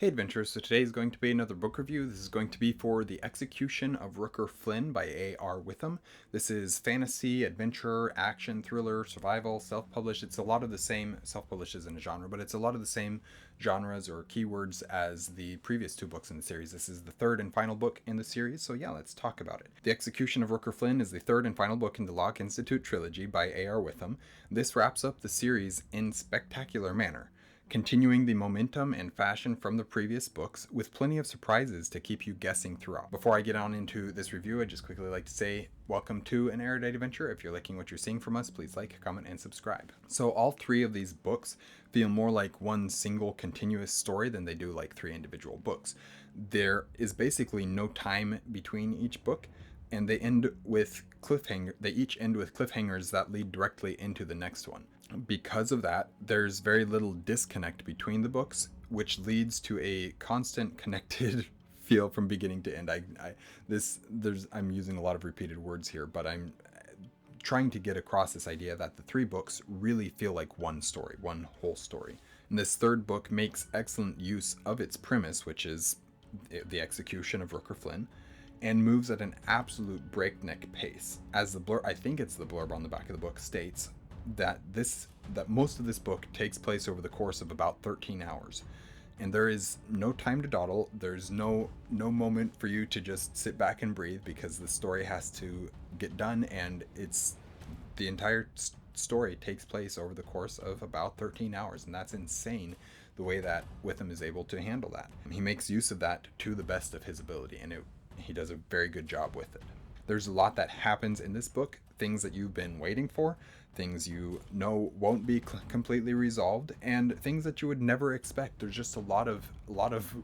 Hey adventurers, so today is going to be another book review. This is going to be for The Execution of Rooker Flynn by A.R. Witham. This is fantasy, adventure, action, thriller, survival, self-published. It's a lot of the same, self-published isn't a genre, but it's a lot of the same genres or keywords as the previous two books in the series. This is the third and final book in the series, so yeah, let's talk about it. The Execution of Rooker Flynn is the third and final book in the Locke Institute Trilogy by A.R. Witham. This wraps up the series in spectacular manner, continuing the momentum and fashion from the previous books with plenty of surprises to keep you guessing throughout. Before I get on into this review, I'd just quickly like to say welcome to an Erudite adventure. If you're liking what you're seeing from us, please like, comment, and subscribe. So all three of these books feel more like one single continuous story than they do like three individual books. There is basically no time between each book, and they end with they each end with cliffhangers that lead directly into the next one. Because of that, there's very little disconnect between the books, which leads to a constant connected feel from beginning to end. I'm using a lot of repeated words here, but I'm trying to get across this idea that the three books really feel like one story, one whole story. And this third book makes excellent use of its premise, which is the execution of Rooker Flynn, and moves at an absolute breakneck pace. As I think it's the blurb on the back of the book states, that most of this book takes place over the course of about 13 hours. And there is no time to dawdle. There's no moment for you to just sit back and breathe, because the story has to get done, and the entire story takes place over the course of about 13 hours. And that's insane, the way that Witham is able to handle that. He makes use of that to the best of his ability, and he does a very good job with it. There's a lot that happens in this book, things that you've been waiting for, things you know won't be completely resolved, and things that you would never expect. There's just a lot of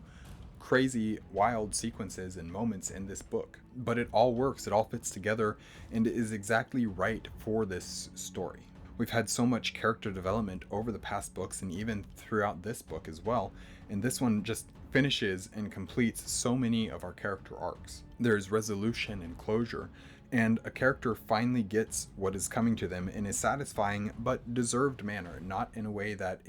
crazy, wild sequences and moments in this book, but it all works, it all fits together, and is exactly right for this story. We've had so much character development over the past books, and even throughout this book as well, and this one just finishes and completes so many of our character arcs. There's resolution and closure, and a character finally gets what is coming to them in a satisfying but deserved manner, not in a way that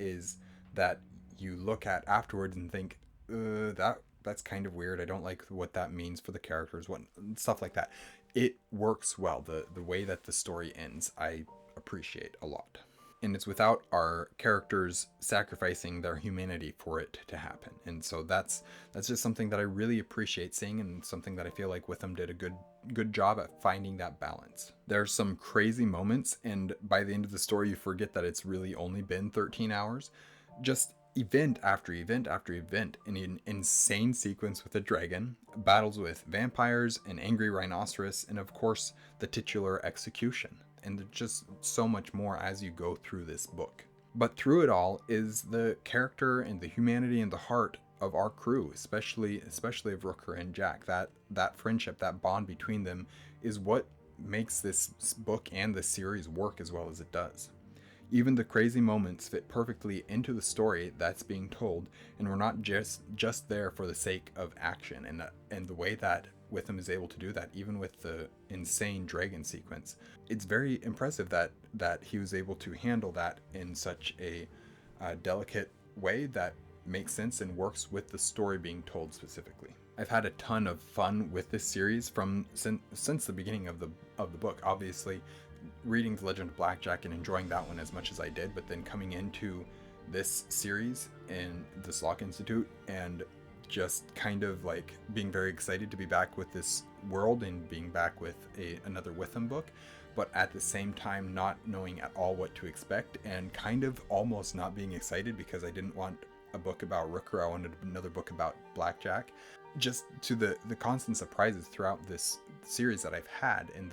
you look at afterwards and think, that's kind of weird, I don't like what that means for the characters, stuff like that. It works well. The way that the story ends, I appreciate a lot. And it's without our characters sacrificing their humanity for it to happen. And so that's just something that I really appreciate seeing, and something that I feel like Witham did a good job at finding that balance. There's some crazy moments, and by the end of the story you forget that it's really only been 13 hours. Just event after event after event in an insane sequence with a dragon, battles with vampires, an angry rhinoceros, and of course the titular execution. And there's just so much more as you go through this book. But through it all is the character and the humanity and the heart of our crew, especially of Rooker and Jack. That friendship, that bond between them, is what makes this book and this series work as well as it does. Even the crazy moments fit perfectly into the story that's being told, and we're not just there for the sake of action. And the way that Witham is able to do that, even with the insane dragon sequence, it's very impressive that he was able to handle that in such a delicate way that makes sense and works with the story being told specifically. I've had a ton of fun with this series since the beginning of the book. Obviously, reading The Legend of Blackjack and enjoying that one as much as I did, but then coming into this series in this Locke Institute and just kind of like being very excited to be back with this world and being back with another Witham book, but at the same time not knowing at all what to expect, and kind of almost not being excited because I didn't want a book about Rooker, I wanted another book about Blackjack. Just to the constant surprises throughout this series that I've had, and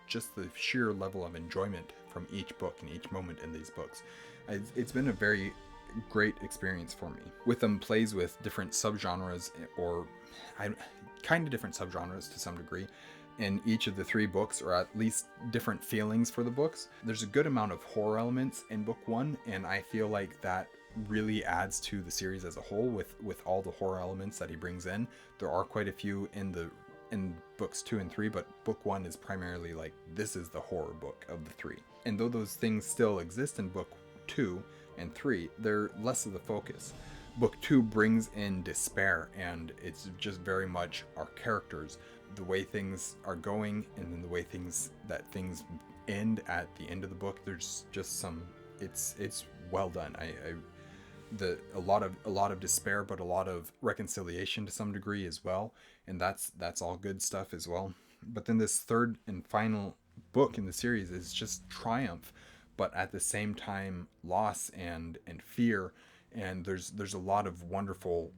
just the sheer level of enjoyment from each book and each moment in these books. It's been a very great experience for me. Witham plays with different subgenres, or kind of different subgenres to some degree, in each of the three books, or at least different feelings for the books. There's a good amount of horror elements in book one, and I feel like that really adds to the series as a whole with all the horror elements that he brings in. There are quite a few in books 2 and 3, but book 1 is primarily like, this is the horror book of the three. And though those things still exist in book 2 and 3, they're less of the focus. Book 2 brings in despair, and it's just very much our characters, the way things are going, and then the way things end at the end of the book. There's just some, it's well done. A lot of despair, but a lot of reconciliation to some degree as well, and that's all good stuff as well. But then this third and final book in the series is just triumph, but at the same time loss and fear, and there's a lot of wonderful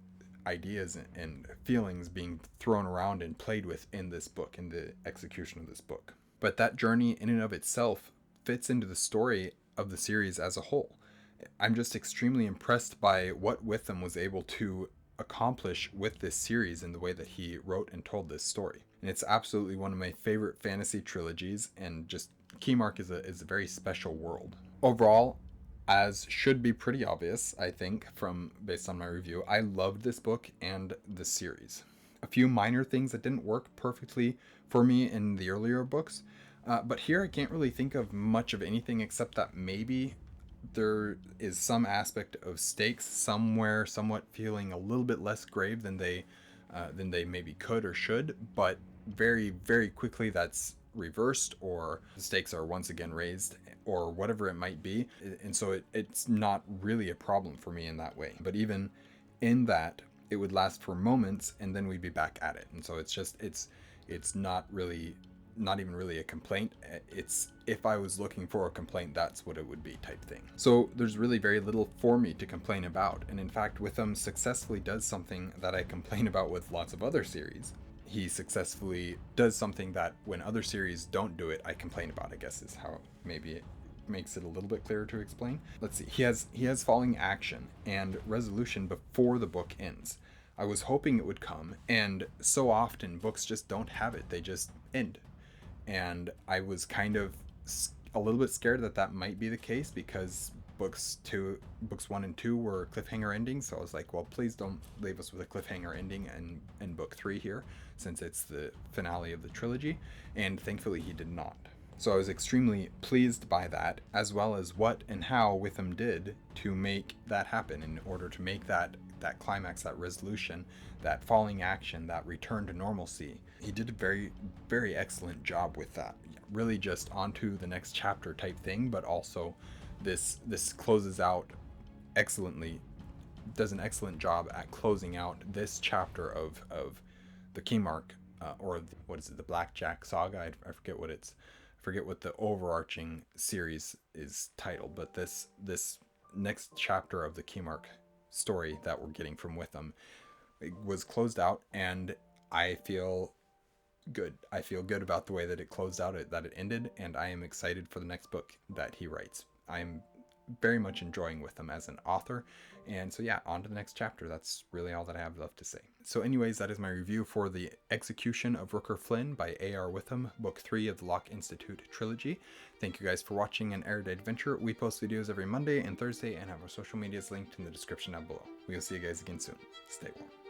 ideas and feelings being thrown around and played with in this book, in the execution of this book. But that journey in and of itself fits into the story of the series as a whole. I'm just extremely impressed by what Witham was able to accomplish with this series in the way that he wrote and told this story. And it's absolutely one of my favorite fantasy trilogies, and just Keymark is a very special world. Overall, as should be pretty obvious, I think, based on my review, I loved this book and the series. A few minor things that didn't work perfectly for me in the earlier books, but here I can't really think of much of anything except that maybe there is some aspect of stakes somewhere, somewhat feeling a little bit less grave than they maybe could or should, but very, very quickly that's reversed, or the stakes are once again raised, or whatever it might be. And so it's not really a problem for me in that way. But even in that, it would last for moments and then we'd be back at it. And so it's not even really a complaint. It's, if I was looking for a complaint, that's what it would be, type thing. So there's really very little for me to complain about. And in fact, Witham successfully does something that I complain about with lots of other series. He successfully does something that when other series don't do it, I complain about, I guess is how maybe it makes it a little bit clearer to explain. Let's see. He has falling action and resolution before the book ends. I was hoping it would come, and so often books just don't have it. They just end. And I was kind of a little bit scared that might be the case, because books 1 and 2 were cliffhanger endings. So I was like, well, please don't leave us with a cliffhanger ending in book 3 here, since it's the finale of the trilogy. And thankfully he did not. So I was extremely pleased by that, as well as what and how Witham did to make that happen, in order to make that climax, that resolution, that falling action, that return to normalcy. He did a very, very excellent job with that. Really just onto the next chapter type thing, but also this closes out excellently, does an excellent job at closing out this chapter of the Keymark, what is it, the Blackjack Saga? I forget what the overarching series is titled, but this next chapter of the Keymark story that we're getting from Witham, it was closed out, and I feel good. I feel good about the way that it closed out, that it ended, and I am excited for the next book that he writes. I'm very much enjoying Witham as an author, and so yeah, on to the next chapter. That's really all that I have left to say. So anyways, that is my review for The Execution of Rooker Flynn by A.R. Witham, Book 3 of the Locke Institute Trilogy. Thank you guys for watching an Erudite Adventure. We post videos every Monday and Thursday, and have our social medias linked in the description down below. We will see you guys again soon. Stay warm.